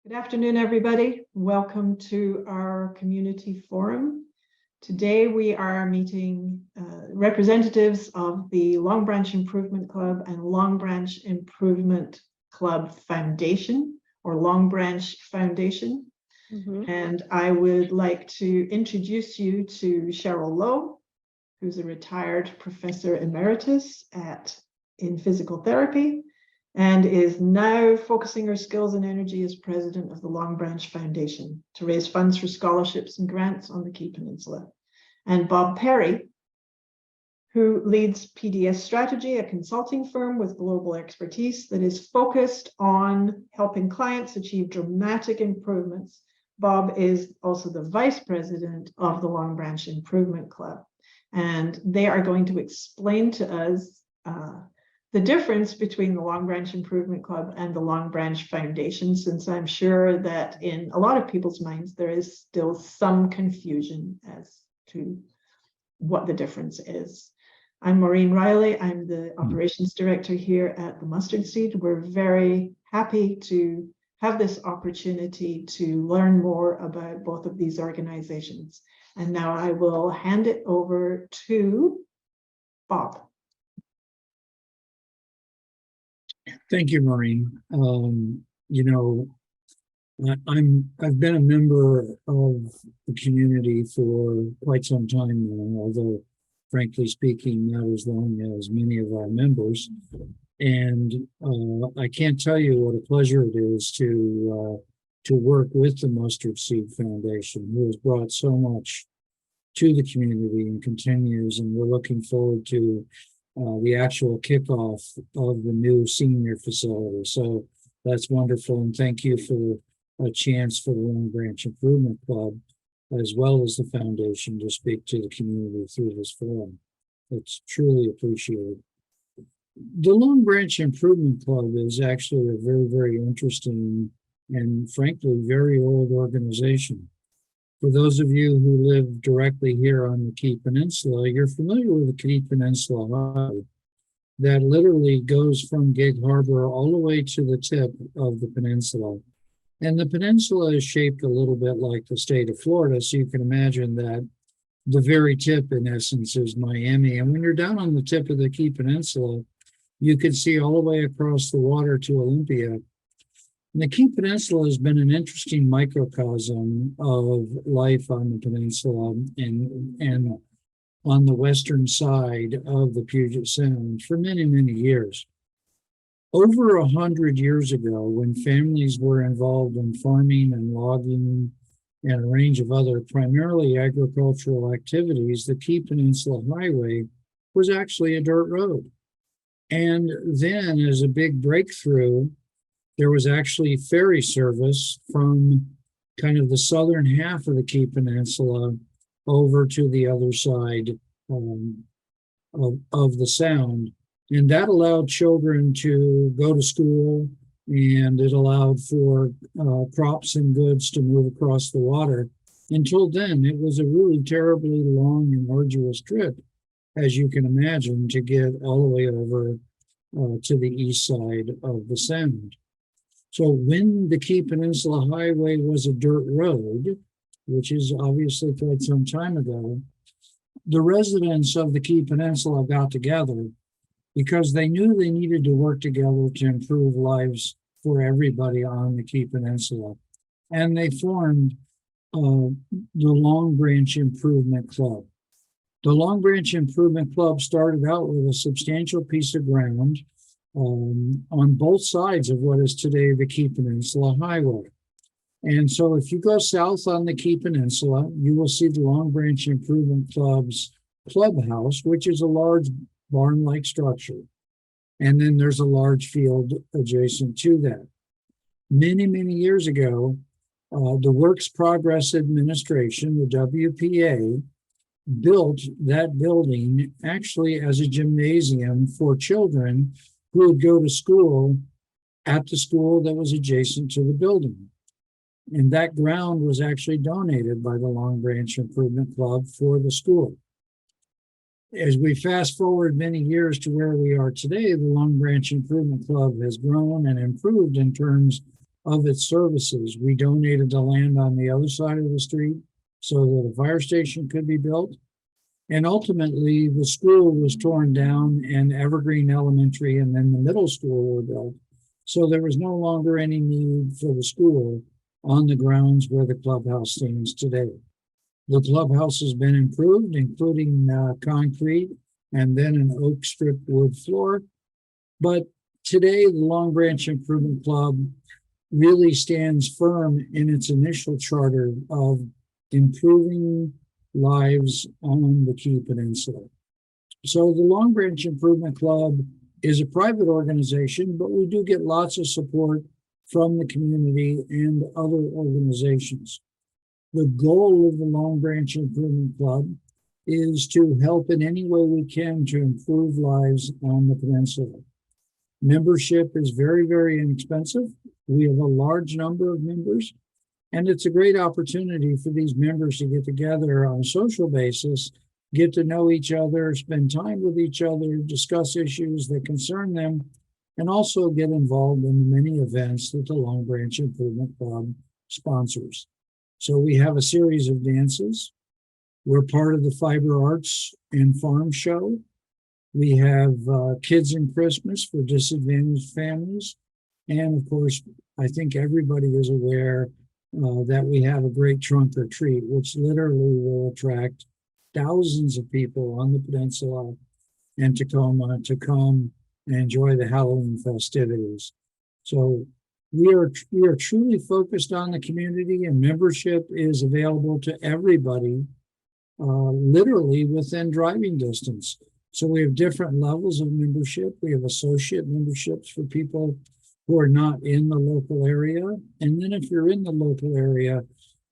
Good afternoon, everybody. Welcome to our community forum. Today we are meeting representatives of the Longbranch Improvement Club and Longbranch Improvement Club Foundation, or Longbranch Foundation. And I would like to introduce you to Sheryl Low, who's a retired professor emeritus in physical therapy, and is now focusing her skills and energy as president of the Longbranch Foundation to raise funds for scholarships and grants on the Key Peninsula. And Bob Perry, who leads PDS Strategy, a consulting firm with global expertise that is focused on helping clients achieve dramatic improvements. Bob is also the vice president of the Longbranch Improvement Club. And they are going to explain to us the difference between the Longbranch Improvement Club and the Longbranch Foundation, since I'm sure that in a lot of people's minds, there is still some confusion as to what the difference is. I'm Maureen Riley. I'm the operations director here at the Mustard Seed. We're very happy to have this opportunity to learn more about both of these organizations. And now I will hand it over to Bob. Thank you, Maureen. I've been a member of the community for quite some time now, although frankly speaking, not as long as many of our members. And I can't tell you what a pleasure it is to work with the Mustard Seed Foundation, who has brought so much to the community and continues, and we're looking forward to the actual kickoff of the new senior facility. So that's wonderful. And thank you for a chance for the Longbranch Improvement Club, as well as the foundation, to speak to the community through this forum. It's truly appreciated. The Longbranch Improvement Club is actually a very, very interesting and frankly, very old organization. For those of you who live directly here on the Key Peninsula, you're familiar with the Key Peninsula Highway that literally goes from Gig Harbor all the way to the tip of the peninsula. And the peninsula is shaped a little bit like the state of Florida, so you can imagine that the very tip, in essence, is Miami. And when you're down on the tip of the Key Peninsula, you can see all the way across the water to Olympia. And the Key Peninsula has been an interesting microcosm of life on the peninsula and on the western side of the Puget Sound for many, many years. Over 100 years ago, when families were involved in farming and logging and a range of other primarily agricultural activities, the Key Peninsula Highway was actually a dirt road. And then, as a big breakthrough, there was actually ferry service from kind of the southern half of the Key Peninsula over to the other side of the Sound. And that allowed children to go to school, and it allowed for crops and goods to move across the water. Until then, it was a really terribly long and arduous trip, as you can imagine, to get all the way over to the east side of the Sound. So when the Key Peninsula Highway was a dirt road, which is obviously quite some time ago, the residents of the Key Peninsula got together because they knew they needed to work together to improve lives for everybody on the Key Peninsula. And they formed the Longbranch Improvement Club. The Longbranch Improvement Club started out with a substantial piece of ground on both sides of what is today the Key Peninsula Highway. And so if you go south on the Key Peninsula, you will see the Longbranch Improvement Club's clubhouse, which is a large barn-like structure. And then there's a large field adjacent to that. Many, many years ago, the Works Progress Administration, the WPA, built that building actually as a gymnasium for children who would go to school at the school that was adjacent to the building. And that ground was actually donated by the Longbranch Improvement Club for the school. As we fast forward many years to where we are today, the Longbranch Improvement Club has grown and improved in terms of its services. We donated the land on the other side of the street so that a fire station could be built. And ultimately, the school was torn down and Evergreen Elementary and then the middle school were built. So there was no longer any need for the school on the grounds where the clubhouse stands today. The clubhouse has been improved, including concrete and then an oak strip wood floor. But today, the Longbranch Improvement Club really stands firm in its initial charter of improving lives on the Key Peninsula. So the Longbranch Improvement Club is a private organization, but we do get lots of support from the community and other organizations. The goal of the Longbranch Improvement Club is to help in any way we can to improve lives on the peninsula. Membership is very, very inexpensive. We have a large number of members, and it's a great opportunity for these members to get together on a social basis, get to know each other, spend time with each other, discuss issues that concern them, and also get involved in the many events that the Longbranch Improvement Club sponsors. So we have a series of dances. We're part of the Fiber Arts and Farm Show. We have Kids in Christmas for disadvantaged families. And of course, I think everybody is aware that we have a great trunk or treat, which literally will attract thousands of people on the peninsula and Tacoma to come and enjoy the Halloween festivities. So we are truly focused on the community, and membership is available to everybody, literally within driving distance. So we have different levels of membership. We have associate memberships for people who are not in the local area. And then if you're in the local area,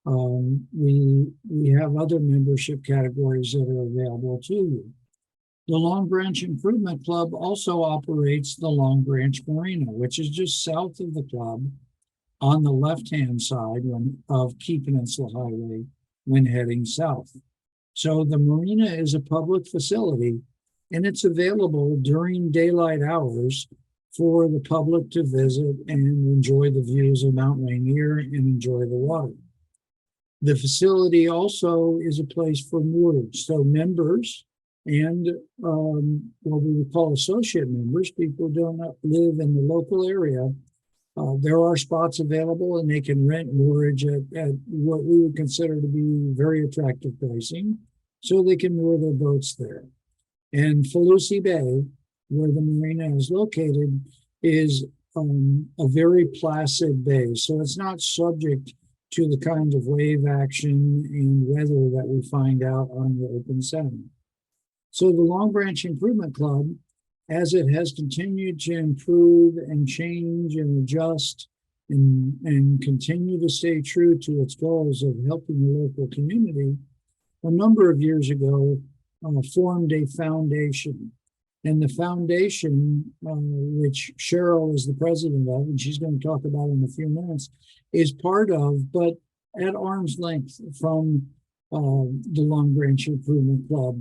we have other membership categories that are available to you. The Longbranch Improvement Club also operates the Longbranch Marina, which is just south of the club on the left-hand side of Key Peninsula Highway when heading south. So the marina is a public facility, and it's available during daylight hours for the public to visit and enjoy the views of Mount Rainier and enjoy the water. The facility also is a place for moorage. So members and what we would call associate members, people who don't live in the local area, there are spots available and they can rent moorage at what we would consider to be very attractive pricing, so they can moor their boats there. And Falusi Bay, where the marina is located, is a very placid bay. So it's not subject to the kinds of wave action and weather that we find out on the open sound. So the Longbranch Improvement Club, as it has continued to improve and change and adjust and continue to stay true to its goals of helping the local community, a number of years ago formed a foundation. And the foundation, which Sheryl is the president of, and she's going to talk about in a few minutes, is part of, but at arm's length from the Longbranch Improvement Club.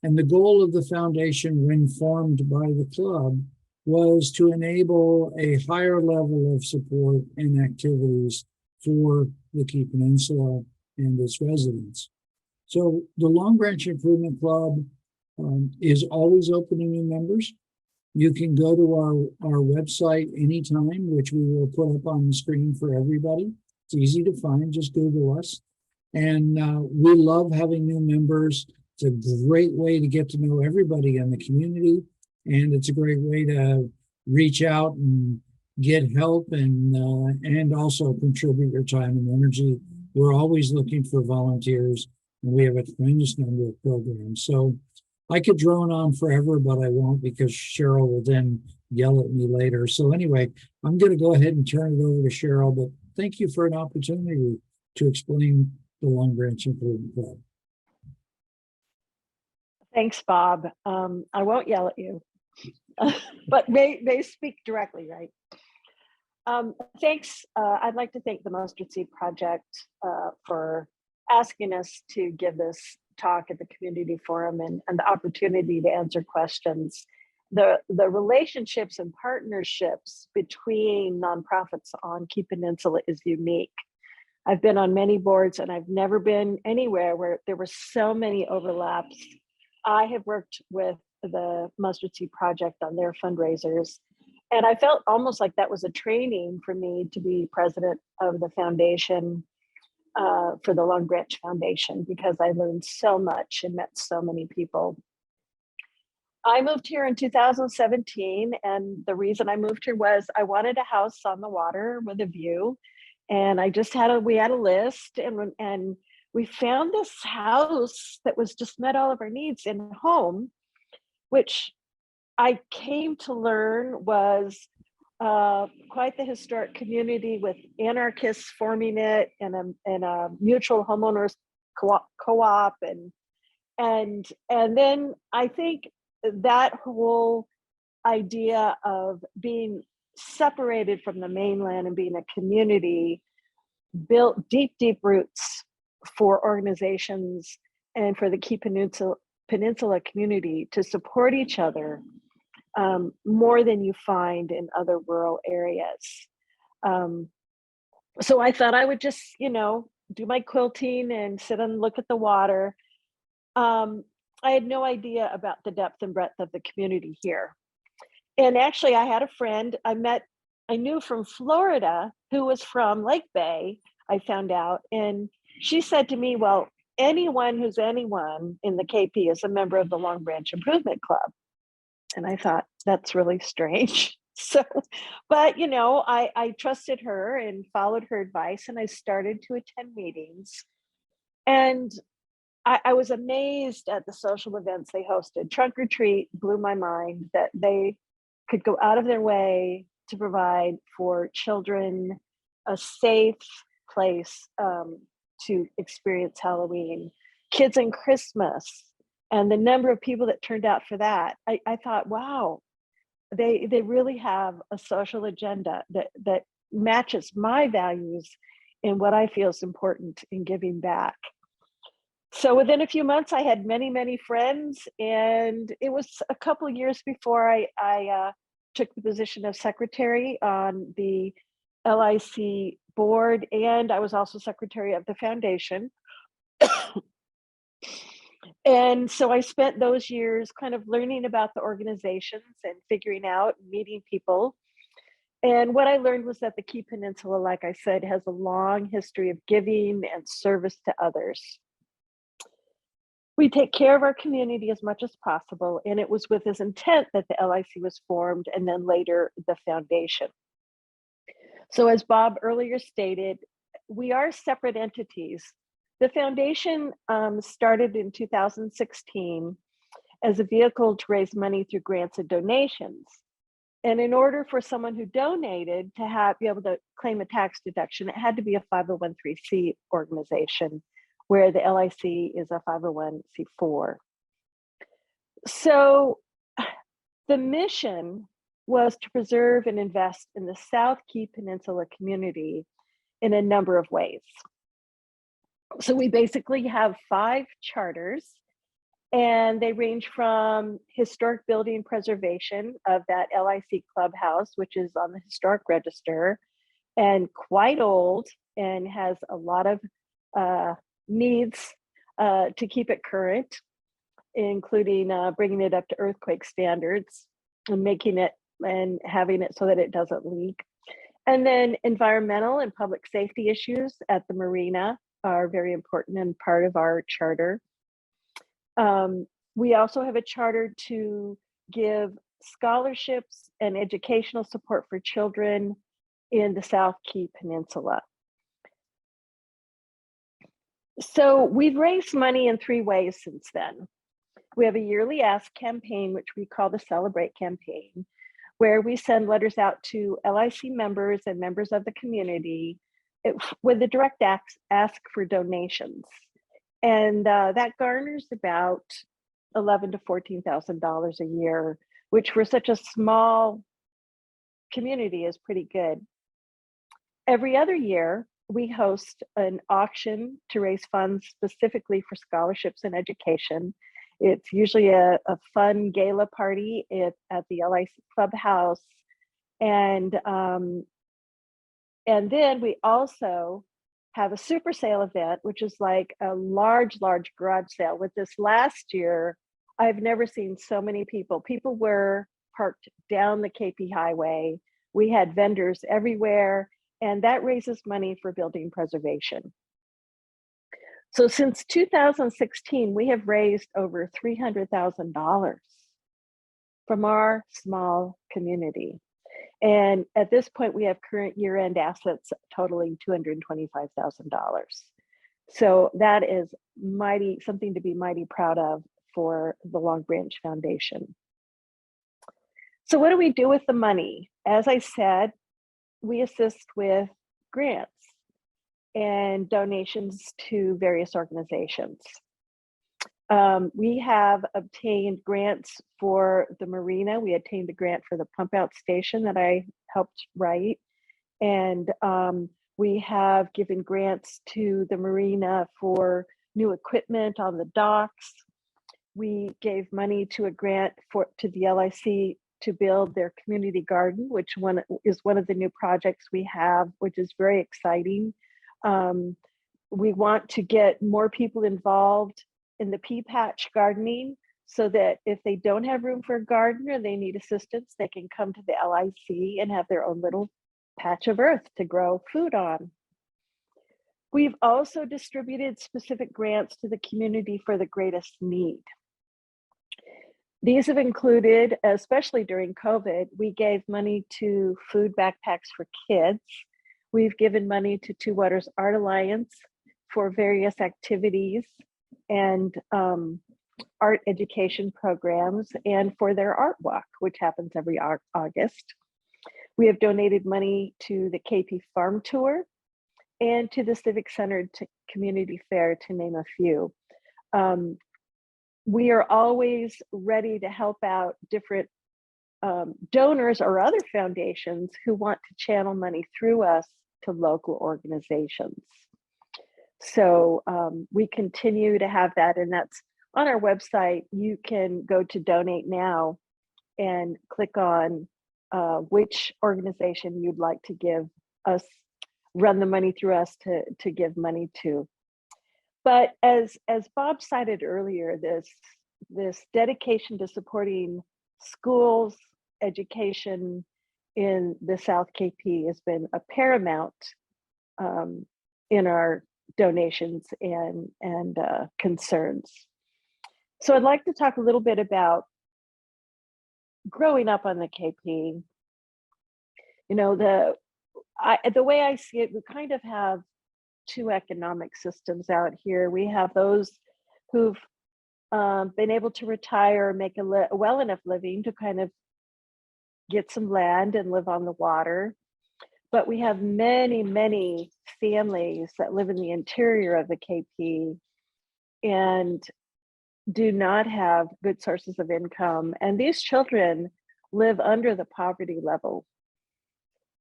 And the goal of the foundation, when formed by the club, was to enable a higher level of support and activities for the Key Peninsula and its residents. So the Longbranch Improvement Club is always open to new members. You can go to our website anytime, which we will put up on the screen for everybody. It's easy to find, just Google us. And we love having new members. It's a great way to get to know everybody in the community. And it's a great way to reach out and get help and also contribute your time and energy. We're always looking for volunteers, and we have a tremendous number of programs. So I could drone on forever, but I won't, because Sheryl will then yell at me later. So anyway, I'm going to go ahead and turn it over to Sheryl, but thank you for an opportunity to explain the Longbranch Improvement Club. Thanks, Bob. I won't yell at you, but may speak directly, right? Thanks. I'd like to thank the Mustard Seed Project for asking us to give this talk at the community forum and the opportunity to answer questions the relationships and partnerships between nonprofits on Key Peninsula is unique. I've been on many boards and I've never been anywhere where there were so many overlaps. I have worked with the Mustard Seed Project on their fundraisers, and I felt almost like that was a training for me to be president of the foundation for the Longbranch Foundation, because I learned so much and met so many people. I moved here in 2017, and the reason I moved here was I wanted a house on the water with a view, and we had a list, and we found this house that was just met all of our needs in a home, which I came to learn was quite the historic community with anarchists forming it, and a mutual homeowners co-op, and then I think that whole idea of being separated from the mainland and being a community built deep roots for organizations and for the Key Peninsula community to support each other more than you find in other rural areas. So I thought I would just, do my quilting and sit and look at the water. I had no idea about the depth and breadth of the community here. And actually, I had a friend I knew from Florida who was from Lake Bay, I found out. And she said to me, well, anyone who's anyone in the KP is a member of the Longbranch Improvement Club. And I thought, that's really strange. So, but I trusted her and followed her advice, and I started to attend meetings. And I was amazed at the social events they hosted. Trunk or Treat blew my mind that they could go out of their way to provide for children a safe place to experience Halloween. Kids and Christmas, and the number of people that turned out for that. I thought, wow, they really have a social agenda that matches my values and what I feel is important in giving back. So within a few months, I had many friends, and it was a couple of years before I took the position of secretary on the LIC board, and I was also secretary of the foundation. And so I spent those years kind of learning about the organizations and figuring out, meeting people. And what I learned was that the Key Peninsula, like I said, has a long history of giving and service to others. We take care of our community as much as possible, and it was with this intent that the LIC was formed, and then later the foundation. So as Bob earlier stated, we are separate entities. The foundation started in 2016 as a vehicle to raise money through grants and donations. And in order for someone who donated to be able to claim a tax deduction, it had to be a 501(c) organization, where the LIC is a 501(c)(4). So the mission was to preserve and invest in the South Key Peninsula community in a number of ways. So we basically have 5 charters, and they range from historic building preservation of that LIC clubhouse, which is on the historic register and quite old and has a lot of needs to keep it current, including bringing it up to earthquake standards and making it and having it so that it doesn't leak. And then environmental and public safety issues at the marina are very important and part of our charter. We also have a charter to give scholarships and educational support for children in the South Key Peninsula. So we've raised money in 3 ways since then. We have a yearly Ask campaign, which we call the Celebrate campaign, where we send letters out to LIC members and members of the community with a direct ask for donations. And that garners about $11,000 to $14,000 a year, which for such a small community is pretty good. Every other year, we host an auction to raise funds specifically for scholarships and education. It's usually a fun gala party at the LIC clubhouse. And then we also have a super sale event, which is like a large garage sale. With this last year, I've never seen so many people. People were parked down the KP highway. We had vendors everywhere, and that raises money for building preservation. So since 2016, we have raised over $300,000 from our small community. And at this point, we have current year-end assets totaling $225,000. So that is something to be mighty proud of for the Longbranch Foundation. So what do we do with the money? As I said, we assist with grants and donations to various organizations. We have obtained grants for the marina. We obtained a grant for the pump out station that I helped write. And we have given grants to the marina for new equipment on the docks. We gave money to a grant to the LIC to build their community garden, which is one of the new projects we have, which is very exciting. We want to get more people involved in the pea patch gardening, so that if they don't have room for a garden or they need assistance, they can come to the LIC and have their own little patch of earth to grow food on. We've also distributed specific grants to the community for the greatest need. These have included, especially during COVID, we gave money to food backpacks for kids. We've given money to Two Waters Art Alliance for various activities and art education programs, and for their art walk, which happens every August. We have donated money to the KP Farm Tour and to the Civic Center Community Fair, to name a few. We are always ready to help out different donors or other foundations who want to channel money through us to local organizations. So we continue to have that, and that's on our website. You can go to Donate Now and click on which organization you'd like to give us, run the money through us to give money to. But as Bob cited earlier, this dedication to supporting schools, education in the South KP has been a paramount in our donations and concerns. So I'd like to talk a little bit about growing up on the KP. You know, the way I see it, we kind of have two economic systems out here. We have those who've been able to retire or make a well enough living to kind of get some land and live on the water. But we have many, many families that live in the interior of the KP and do not have good sources of income. And these children live under the poverty level.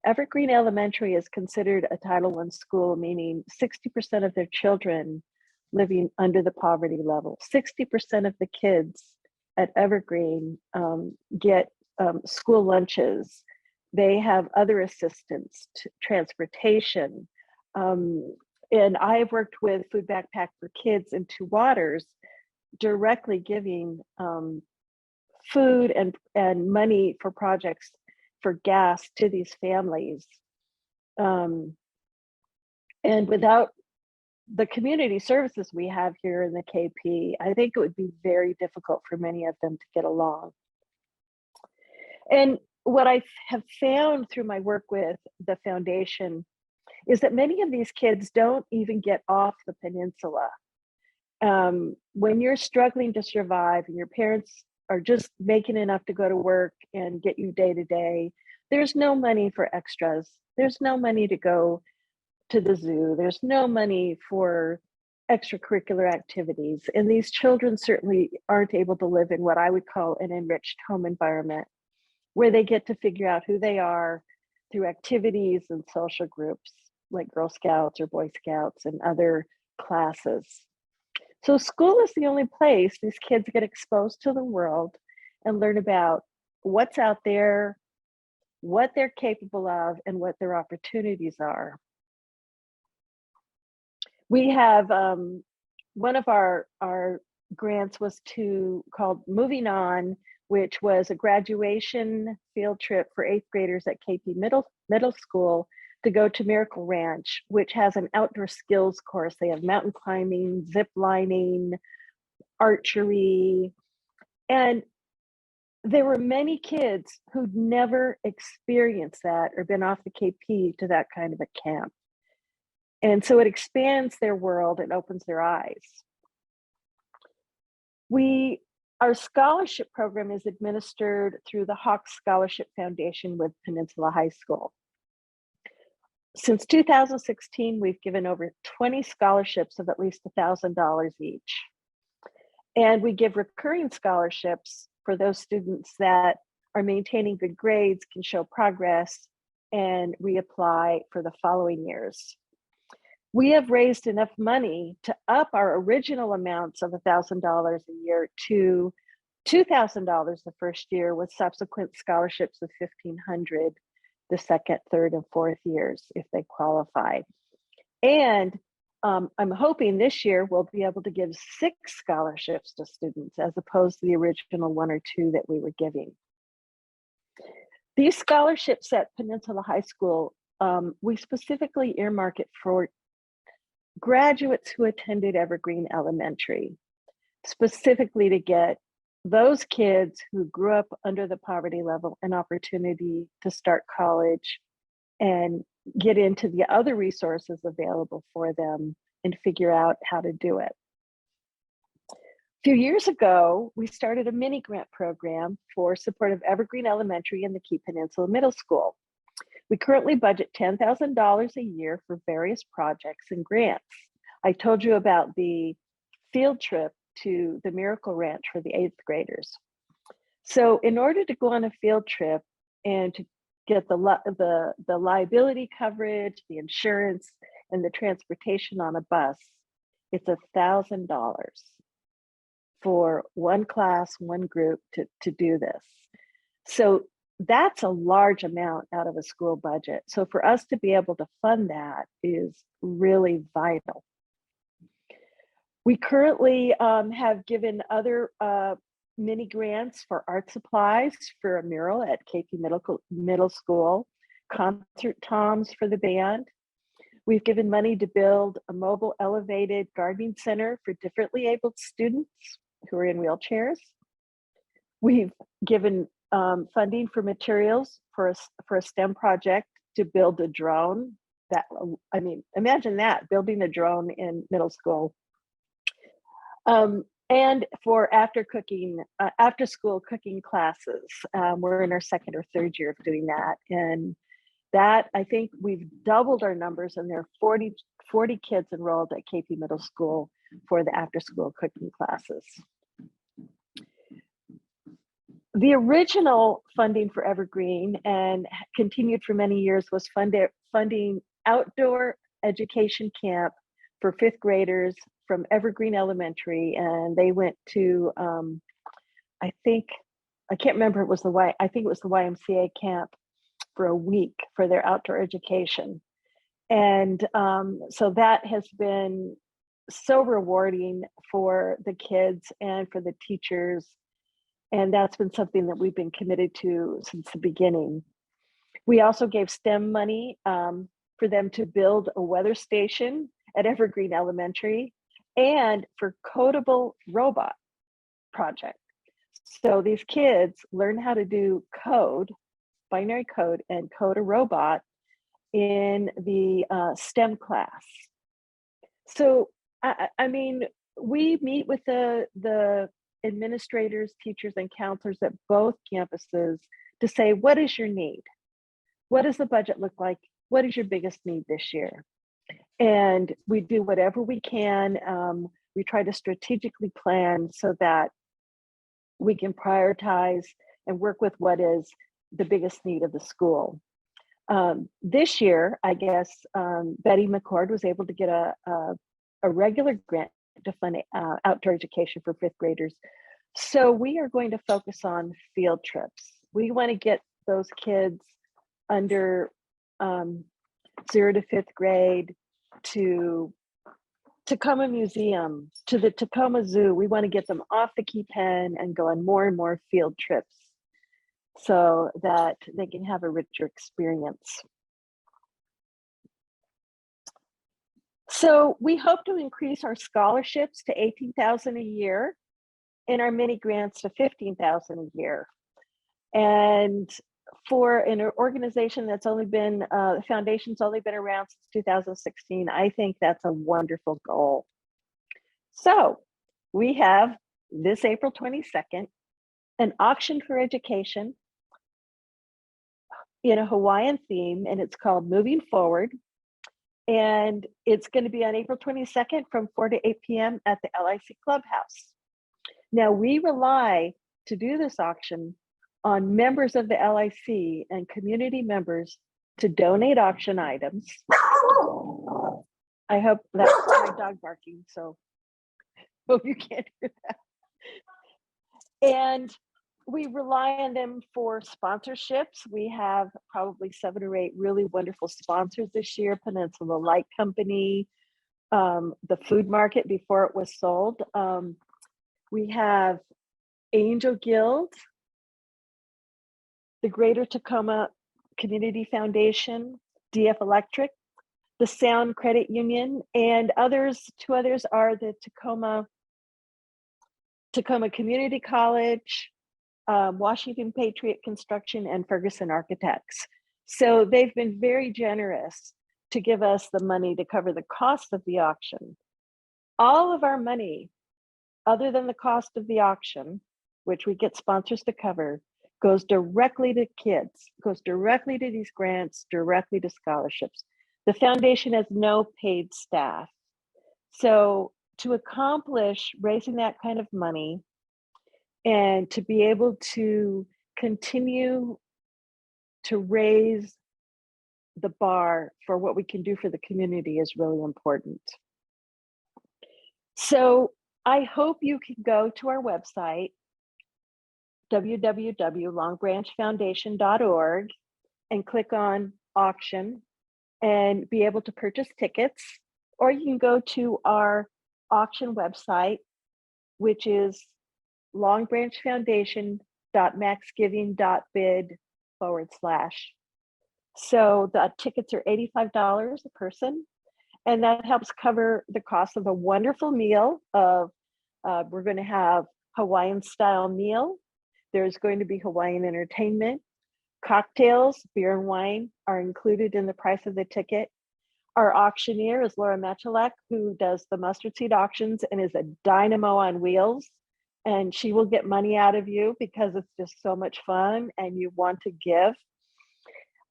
Evergreen Elementary is considered a Title I school, meaning 60% of their children living under the poverty level. 60% of the kids at Evergreen get school lunches. They have other assistance, transportation. And I've worked with Food Backpack for Kids and Two Waters, directly giving food and money for projects for gas to these families. And without the community services we have here in the KP, I think it would be very difficult for many of them to get along. And what I have found through my work with the foundation is that many of these kids don't even get off the peninsula. When you're struggling to survive and your parents are just making enough to go to work and get you day to day, there's no money for extras. There's no money to go to the zoo. There's no money for extracurricular activities. And these children certainly aren't able to live in what I would call an enriched home environment, where they get to figure out who they are through activities and social groups like Girl Scouts or Boy Scouts and other classes. So school is the only place these kids get exposed to the world and learn about what's out there, what they're capable of, and what their opportunities are. We have one of our grants was called Moving On, which was a graduation field trip for 8th graders at KP Middle School to go to Miracle Ranch, which has an outdoor skills course. They have mountain climbing, zip lining, archery, and there were many kids who'd never experienced that or been off the KP to that kind of a camp. And so it expands their world and opens their eyes. Our scholarship program is administered through the Hawks Scholarship Foundation with Peninsula High School. Since 2016, we've given over 20 scholarships of at least $1,000 each. And we give recurring scholarships for those students that are maintaining good grades, can show progress, and reapply for the following years. We have raised enough money to up our original amounts of $1,000 a year to $2,000 the first year, with subsequent scholarships of $1,500 the second, third, and fourth years if they qualify. And I'm hoping this year we'll be able to give 6 scholarships to students as opposed to the original 1 or 2 that we were giving. These scholarships at Peninsula High School, we specifically earmark it for graduates who attended Evergreen Elementary, specifically to get those kids who grew up under the poverty level an opportunity to start college and get into the other resources available for them and figure out how to do it. A few years ago, we started a mini grant program for support of Evergreen Elementary and the Key Peninsula Middle School. We currently budget $10,000 a year for various projects and grants. I told you about the field trip to the Miracle Ranch for the 8th graders. So in order to go on a field trip and to get the liability coverage, the insurance, and the transportation on a bus, it's $1,000 for one class, one group to do this. So that's a large amount out of a school budget. So for us to be able to fund that is really vital. We currently have given other mini grants for art supplies for a mural at KP Middle School, concert toms for the band. We've given money to build a mobile elevated gardening center for differently abled students who are in wheelchairs. We've given funding for materials for a STEM project to build a drone. That, I mean, imagine that, building a drone in middle school. And for after school cooking classes. We're in our 2nd or 3rd year of doing that. And that, I think we've doubled our numbers, and there are 40 kids enrolled at KP Middle School for the after school cooking classes. The original funding for Evergreen, and continued for many years, was funding outdoor education camp for 5th graders from Evergreen Elementary, and they went to, I can't remember, I think it was the YMCA camp for a week for their outdoor education. And so that has been so rewarding for the kids and for the teachers. And that's been something that we've been committed to since the beginning. We also gave STEM money for them to build a weather station at Evergreen Elementary, and for codable robot project. So these kids learn how to do code, binary code, and code a robot in the STEM class. So, I mean, we meet with the administrators, teachers, and counselors at both campuses to say, what is your need? What does the budget look like? What is your biggest need this year? And we do whatever we can. We try to strategically plan so that we can prioritize and work with what is the biggest need of the school. This year, I guess, Betty McCord was able to get a regular grant to fund outdoor education for 5th graders. So we are going to focus on field trips. We want to get those kids under 0 to 5th grade to Tacoma Museum, to the Tacoma Zoo. We want to get them off the key pen and go on more and more field trips so that they can have a richer experience. So we hope to increase our scholarships to $18,000 a year and our mini grants to $15,000 a year. And for an organization that's only been, the foundation's only been around since 2016, I think that's a wonderful goal. So we have this April 22nd, an auction for education in a Hawaiian theme, and it's called Moving Forward. And it's going to be on April 22nd from 4 to 8 p.m. at the LIC Clubhouse. Now, we rely to do this auction on members of the LIC and community members to donate auction items. I hope that's my dog barking, so hope you can't hear that. And we rely on them for sponsorships. We have probably 7 or 8 really wonderful sponsors this year. Peninsula Light Company, the food market before it was sold. We have Angel Guild, the Greater Tacoma Community Foundation, DF Electric, the Sound Credit Union, and others. 2 others are the Tacoma Community College, Washington Patriot Construction, and Ferguson Architects. So they've been very generous to give us the money to cover the cost of the auction. All of our money, other than the cost of the auction, which we get sponsors to cover, goes directly to kids, goes directly to these grants, directly to scholarships. The foundation has no paid staff. So to accomplish raising that kind of money and to be able to continue to raise the bar for what we can do for the community is really important. So I hope you can go to our website, www.longbranchfoundation.org, and click on auction and be able to purchase tickets. Or you can go to our auction website, which is longbranchfoundation.maxgiving.bid/. So the tickets are $85 a person, and that helps cover the cost of a wonderful meal of, we're going to have Hawaiian style meal. There's going to be Hawaiian entertainment. Cocktails, beer and wine are included in the price of the ticket. Our auctioneer is Laura Metchalek, who does the mustard seed auctions and is a dynamo on wheels. And she will get money out of you because it's just so much fun and you want to give.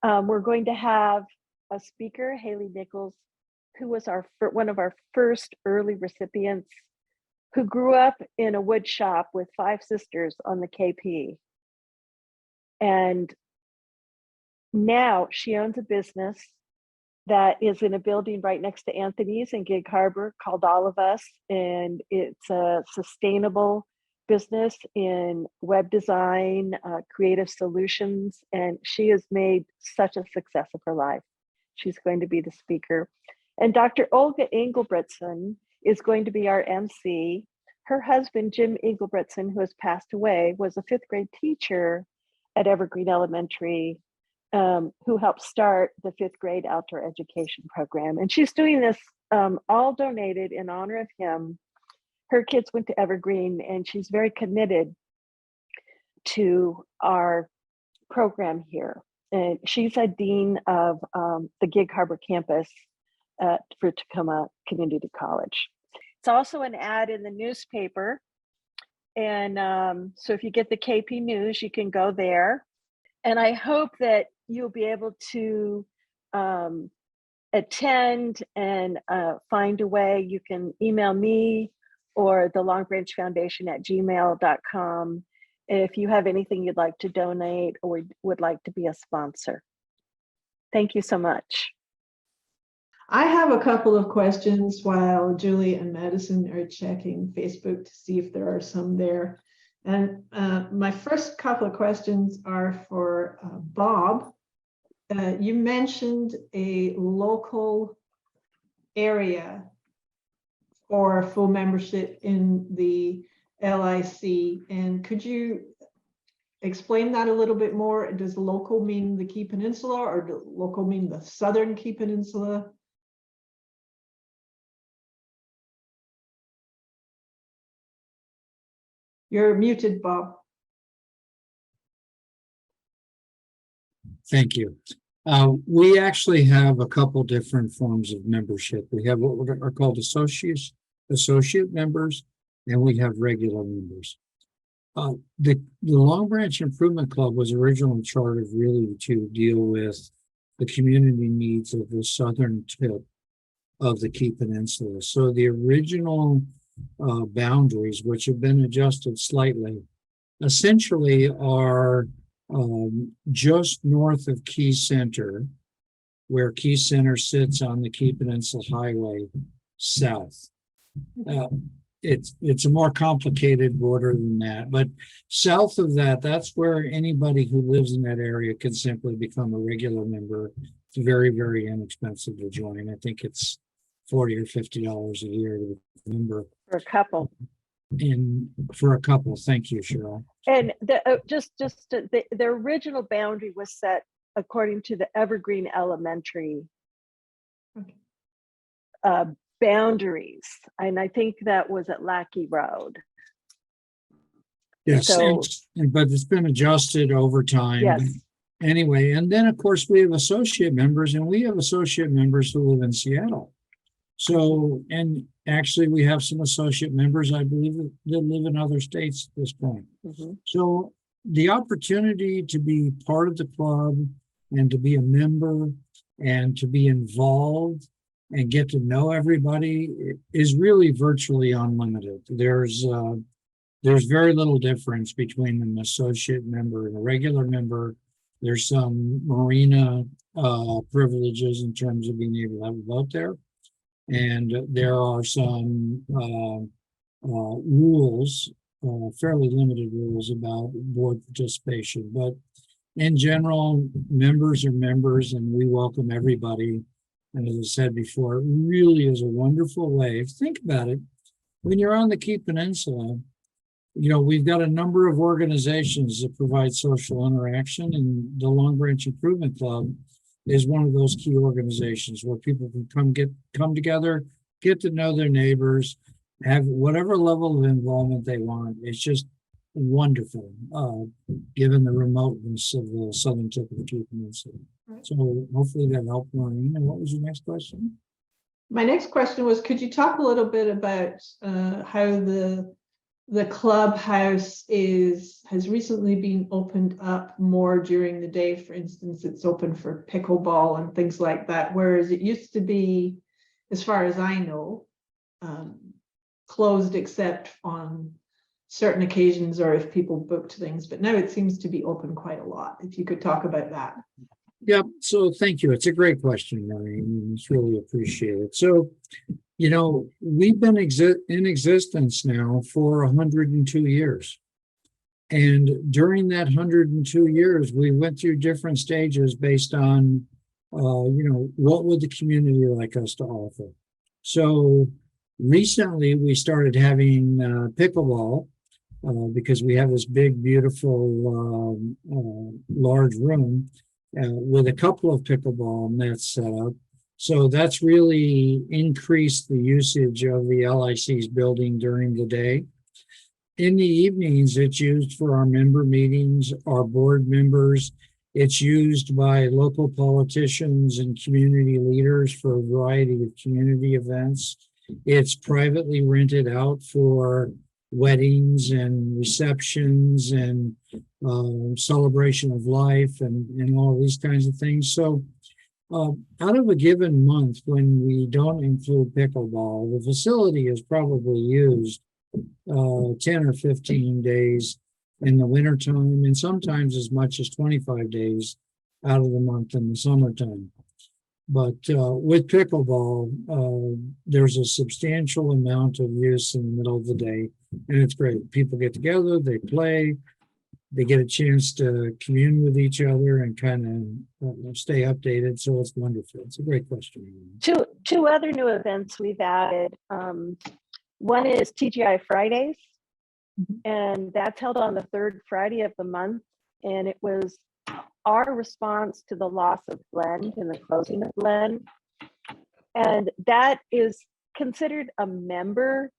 We're going to have a speaker, Haley Nichols, who was one of our first early recipients, who grew up in a wood shop with 5 sisters on the KP. And now she owns a business that is in a building right next to Anthony's in Gig Harbor called All of Us. And it's a sustainable business in web design, creative solutions. And she has made such a success of her life. She's going to be the speaker. And Dr. Olga Engelbretson is going to be our MC. Her husband, Jim Engelbretson, who has passed away, was a 5th grade teacher at Evergreen Elementary, who helped start the 5th grade outdoor education program. And she's doing this all donated in honor of him. Her kids went to Evergreen, and she's very committed to our program here. And she's a dean of the Gig Harbor campus for Tacoma Community College. It's also an ad in the newspaper. And so if you get the KP News, you can go there. And I hope that you'll be able to attend and find a way. You can email me or the Longbranch Foundation at gmail.com if you have anything you'd like to donate or would like to be a sponsor. Thank you so much. I have a couple of questions while Julie and Madison are checking Facebook to see if there are some there. And my first couple of questions are for Bob. You mentioned a local area for full membership in the LIC, and could you explain that a little bit more? Does local mean the Key Peninsula, or does local mean the Southern Key Peninsula? You're muted, Bob. Thank you. We actually have a couple different forms of membership. We have what are called associate members, and we have regular members. The Longbranch Improvement Club was originally chartered really to deal with the community needs of the southern tip of the Key Peninsula. So the original boundaries, which have been adjusted slightly, essentially are just north of Key Center, where Key Center sits on the Key Peninsula Highway south. It's a more complicated border than that, but south of that, that's where anybody who lives in that area can simply become a regular member. It's very, very inexpensive to join. I think it's $40 or $50 a year to be a member. For a couple. For a couple. Thank you, Sheryl. And the original boundary was set according to the Evergreen Elementary boundaries, and I think that was at Lackey Road. Yes, so, but it's been adjusted over time. Yes. Anyway, and then of course we have associate members, and we have associate members who live in Seattle. So, and actually we have some associate members, I believe, that live in other states at this point. Mm-hmm. So the opportunity to be part of the club and to be a member and to be involved and get to know everybody is really virtually unlimited. There's very little difference between an associate member and a regular member. There's some marina privileges in terms of being able to have a vote there. And there are some rules, fairly limited rules about board participation. But in general, members are members, and we welcome everybody. And as I said before, it really is a wonderful way. Think about it. When you're on the Key Peninsula, you know, we've got a number of organizations that provide social interaction, and the Longbranch Improvement Club is one of those key organizations where people can come together, get to know their neighbors, have whatever level of involvement they want. It's just wonderful, given the remoteness of the southern tip of the Key Peninsula. So hopefully that helped, Maureen. And what was your next question? My next question was, could you talk a little bit about how the clubhouse has recently been opened up more during the day? For instance, it's open for pickleball and things like that, whereas it used to be, as far as I know, closed except on certain occasions or if people booked things. But now it seems to be open quite a lot. If you could talk about that. Yep. So thank you. It's a great question, Maureen. It's really appreciated. So, you know, we've been in existence now for 102 years. And during that 102 years, we went through different stages based on, you know, what would the community like us to offer? So recently we started having pickleball because we have this big, beautiful, large room with a couple of pickleball nets set up. So that's really increased the usage of the LIC's building during the day. In the evenings, it's used for our member meetings, our board members. It's used by local politicians and community leaders for a variety of community events. It's privately rented out for weddings and receptions and celebration of life and all these kinds of things. So out of a given month, when we don't include pickleball, the facility is probably used 10 or 15 days in the wintertime, and sometimes as much as 25 days out of the month in the summertime. But with pickleball, there's a substantial amount of use in the middle of the day, and it's great. People get together, they play, they get a chance to commune with each other and kind of stay updated. So it's wonderful. It's a great question. Two other new events we've added. One is TGI Fridays, and that's held on the third Friday of the month. And it was our response to the loss of Blend and the closing of Blend. And that is considered a member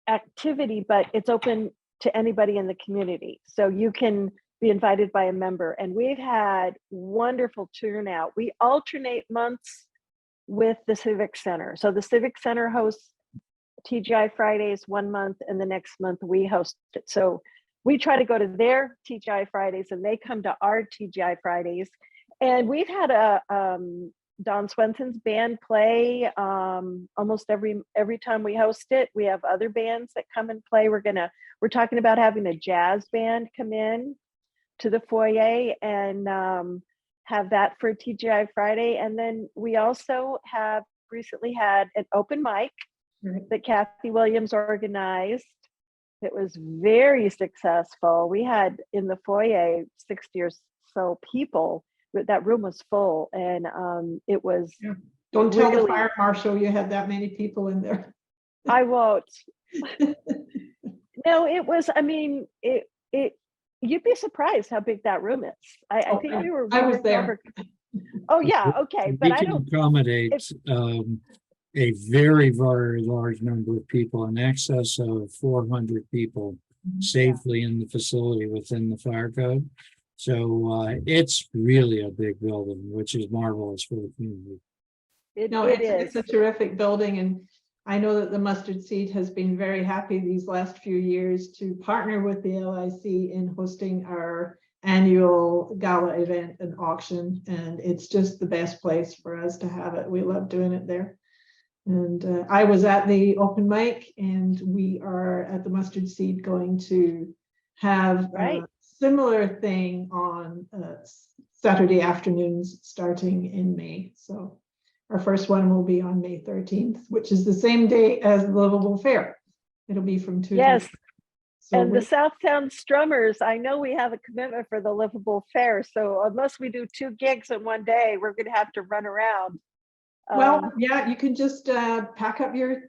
activity, but it's open to anybody in the community. So you can be invited by a member. And we've had wonderful turnout. We alternate months with the Civic Center. So the Civic Center hosts TGI Fridays one month, and the next month we host it. So we try to go to their TGI Fridays and they come to our TGI Fridays. And we've had a Don Swenson's band play almost every time we host it. We have other bands that come and play. We're talking about having a jazz band come in to the foyer and have that for TGI Friday. And then we also have recently had an open mic that Kathy Williams organized. It was very successful. We had in the foyer 60 or so people. That room was full, and it was. Yeah. Don't tell really, the fire marshal you had that many people in there. I won't. No, it was. I mean, it. You'd be surprised how big that room is. I think we were. I was there. Oh yeah, okay, but I don't accommodate a very, very large number of people, in excess of 400 people safely in the facility within the fire code. So it's really a big building, which is marvelous for the community. It's a terrific building, and I know that the Mustard Seed has been very happy these last few years to partner with the LIC in hosting our annual gala event and auction, and it's just the best place for us to have it. We love doing it there. And I was at the open mic, and we are at the Mustard Seed going to have a similar thing on Saturday afternoons starting in May. So our first one will be on May 13th, which is the same day as the Livable Fair. It'll be from 2 Yes. So and the Southtown Strummers, I know we have a commitment for the Livable Fair. So unless we do 2 gigs in one day, we're going to have to run around. Well, yeah, you can just pack up your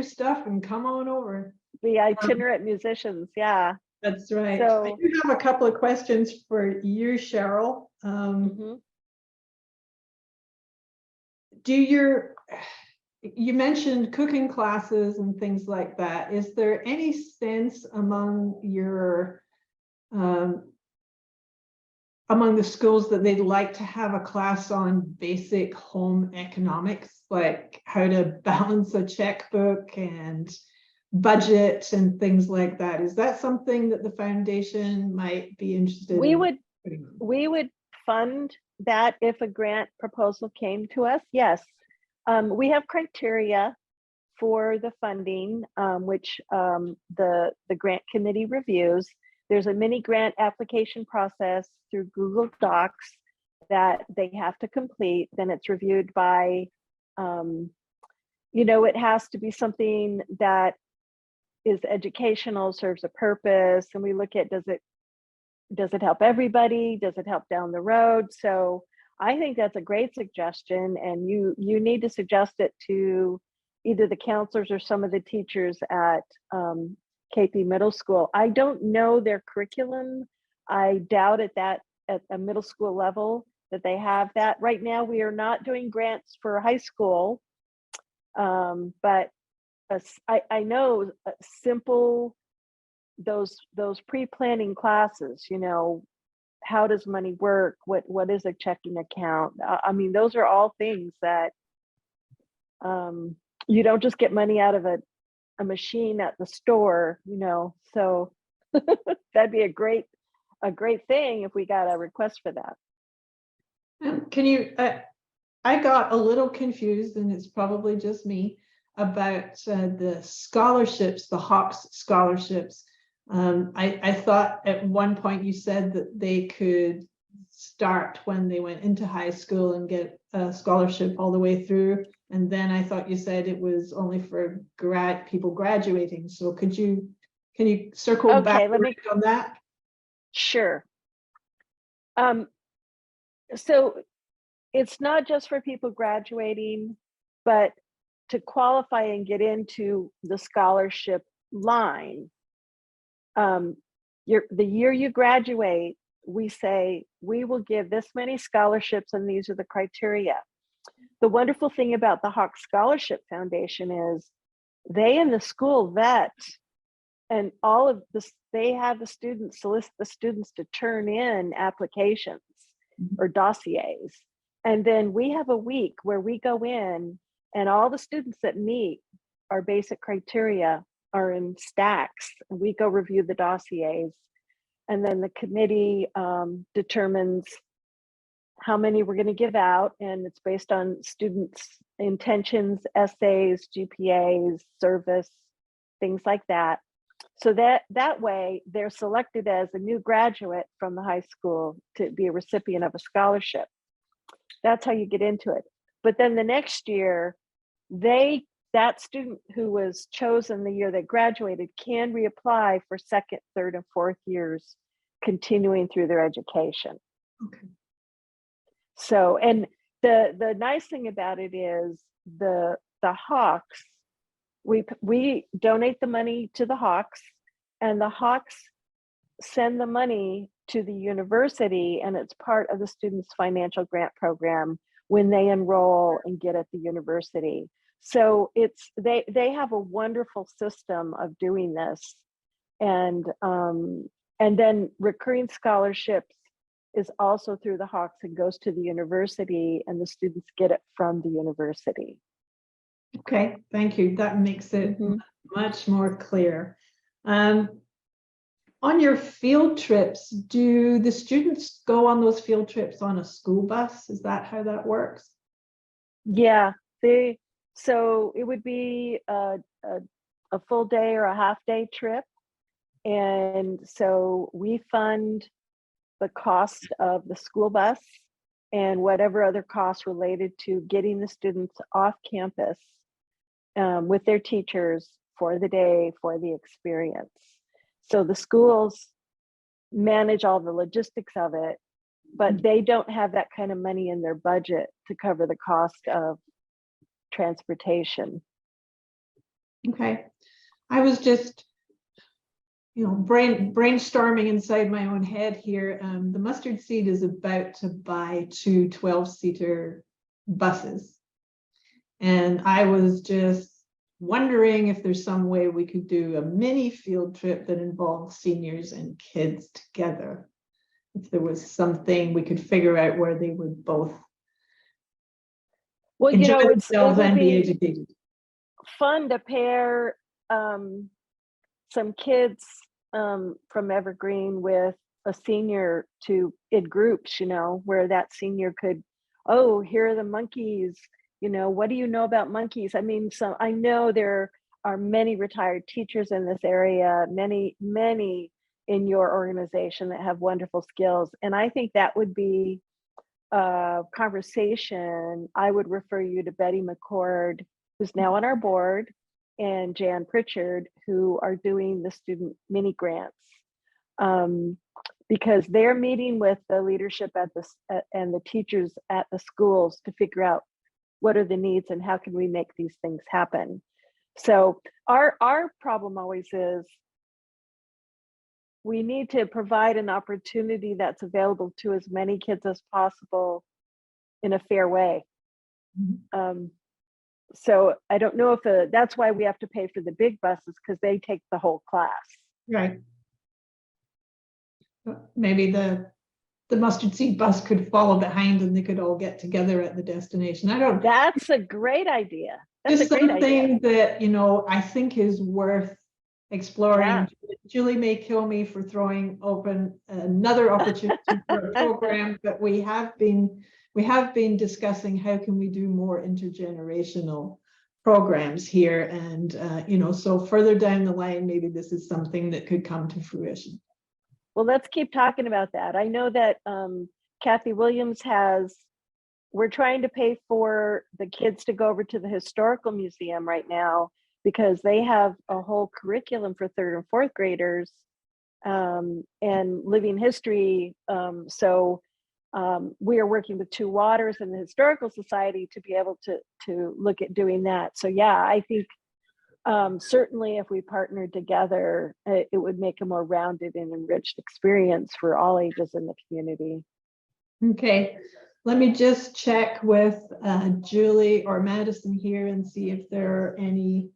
stuff and come on over. The itinerant musicians, yeah. That's right. So, I do have a couple of questions for you, Sheryl. You mentioned cooking classes and things like that. Is there any sense among your among the schools that they'd like to have a class on basic home economics, like how to balance a checkbook and budget and things like that? Is that something that the foundation might be interested in? We would fund that if a grant proposal came to us. Yes. We have criteria for the funding, which the grant committee reviews. There's a mini grant application process through Google Docs that they have to complete. Then it's reviewed by, it has to be something that is educational, serves a purpose. And we look at, does it help everybody? Does it help down the road? So I think that's a great suggestion. And you need to suggest it to either the counselors or some of the teachers at KP Middle School. I don't know their curriculum. I doubt at a middle school level that they have that. Right now, we are not doing grants for high school, but I know simple, those pre-planning classes, how does money work? What is a checking account? I mean, those are all things that you don't just get money out of a machine at the store, so that'd be a great thing if we got a request for that. Can you, I got a little confused, and it's probably just me, about the scholarships, the Hawks scholarships. I thought at one point you said that they could start when they went into high school and get a scholarship all the way through. And then I thought you said it was only for people graduating. So can you circle back on that? Sure. So it's not just for people graduating, but to qualify and get into the scholarship line, the year you graduate, we say, we will give this many scholarships and these are the criteria. The wonderful thing about the Hawk Scholarship Foundation is they and the school vet and all of this, they have the students, solicit the students to turn in applications or dossiers. And then we have a week where we go in and all the students that meet our basic criteria are in stacks. And we go review the dossiers. And then the committee determines how many we're going to give out. And it's based on students' intentions, essays, GPAs, service, things like that. So that way they're selected as a new graduate from the high school to be a recipient of a scholarship. That's how you get into it. But then the next year, that student who was chosen the year they graduated can reapply for second, third, and fourth years, continuing through their education. Okay. So, and the nice thing about it is the Hawks, we donate the money to the Hawks, and the Hawks send the money to the university, and it's part of the student's financial grant program when they enroll and get at the university. So it's they have a wonderful system of doing this, and then recurring scholarships is also through the Hawks and goes to the university, and the students get it from the university. Okay, thank you. That makes it much more clear. On your field trips, do the students go on those field trips on a school bus? Is that how that works? Yeah, so it would be a full day or a half day trip. And so we fund the cost of the school bus and whatever other costs related to getting the students off campus with their teachers for the day, for the experience. So the schools manage all the logistics of it, but they don't have that kind of money in their budget to cover the cost of transportation. Okay. I was just, brainstorming inside my own head here. The Mustard Seed is about to buy 2 12-seater buses. And I was just wondering if there's some way we could do a mini field trip that involves seniors and kids together. If there was something we could figure out where they would both enjoy themselves and be educated. Fun to pair some kids from Evergreen with a senior in groups, where that senior could, oh, here are the monkeys. What do you know about monkeys? I mean, I know there are many retired teachers in this area, many in your organization that have wonderful skills. And I think that would be a conversation. I would refer you to Betty McCord, who's now on our board, and Jan Pritchard, who are doing the student mini grants. Because they're meeting with the leadership and the teachers at the schools to figure out what are the needs and how can we make these things happen. So our problem always is we need to provide an opportunity that's available to as many kids as possible in a fair way. So I don't know if that's why we have to pay for the big buses, because they take the whole class. Right. Maybe the Mustard Seed bus could follow behind and they could all get together at the destination. That's a great idea. That's just something that, I think is worth exploring. Yeah. Julie may kill me for throwing open another opportunity for a program, but we have been discussing how can we do more intergenerational programs here, and so further down the line, maybe this is something that could come to fruition. Well, let's keep talking about that. I know that Kathy Williams we're trying to pay for the kids to go over to the historical museum right now because they have a whole curriculum for 3rd and 4th graders and living history. We are working with Two Waters and the Historical Society to be able to look at doing that. So yeah, I think certainly if we partnered together, it would make a more rounded and enriched experience for all ages in the community. Okay, let me just check with Julie or Madison here and see if there are any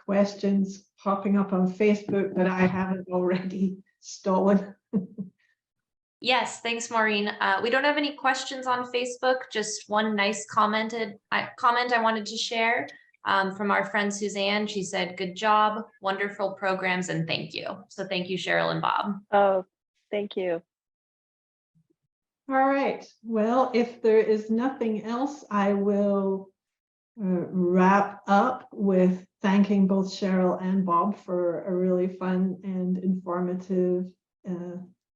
questions popping up on Facebook that I haven't already stolen. Yes, thanks, Maureen. We don't have any questions on Facebook, just one nice comment I wanted to share from our friend Suzanne. She said, "Good job, wonderful programs, and thank you." So thank you, Sheryl and Bob. Oh, thank you. All right, well, if there is nothing else, I will wrap up with thanking both Sheryl and Bob for a really fun and informative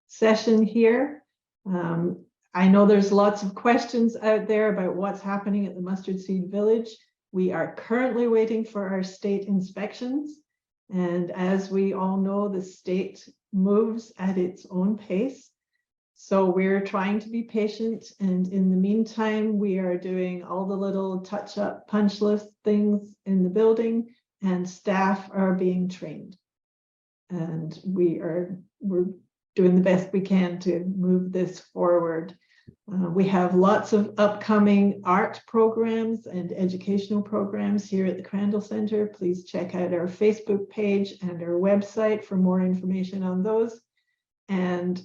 session here. I know there's lots of questions out there about what's happening at the Mustard Seed Village. We are currently waiting for our state inspections. And as we all know, the state moves at its own pace. So we're trying to be patient. And in the meantime, we are doing all the little touch-up punch list things in the building, and staff are being trained. And we're doing the best we can to move this forward. We have lots of upcoming art programs and educational programs here at the Crandall Center. Please check out our Facebook page and our website for more information on those. And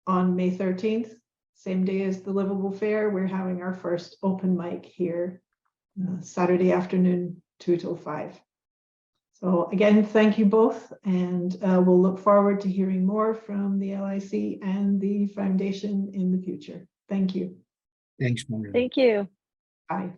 on May 13th, same day as the Livable Fair, we're having our first open mic here Saturday afternoon, 2 till 5. So again, thank you both, and we'll look forward to hearing more from the LIC and the foundation in the future. Thank you. Thanks, Maureen. Thank you. Bye.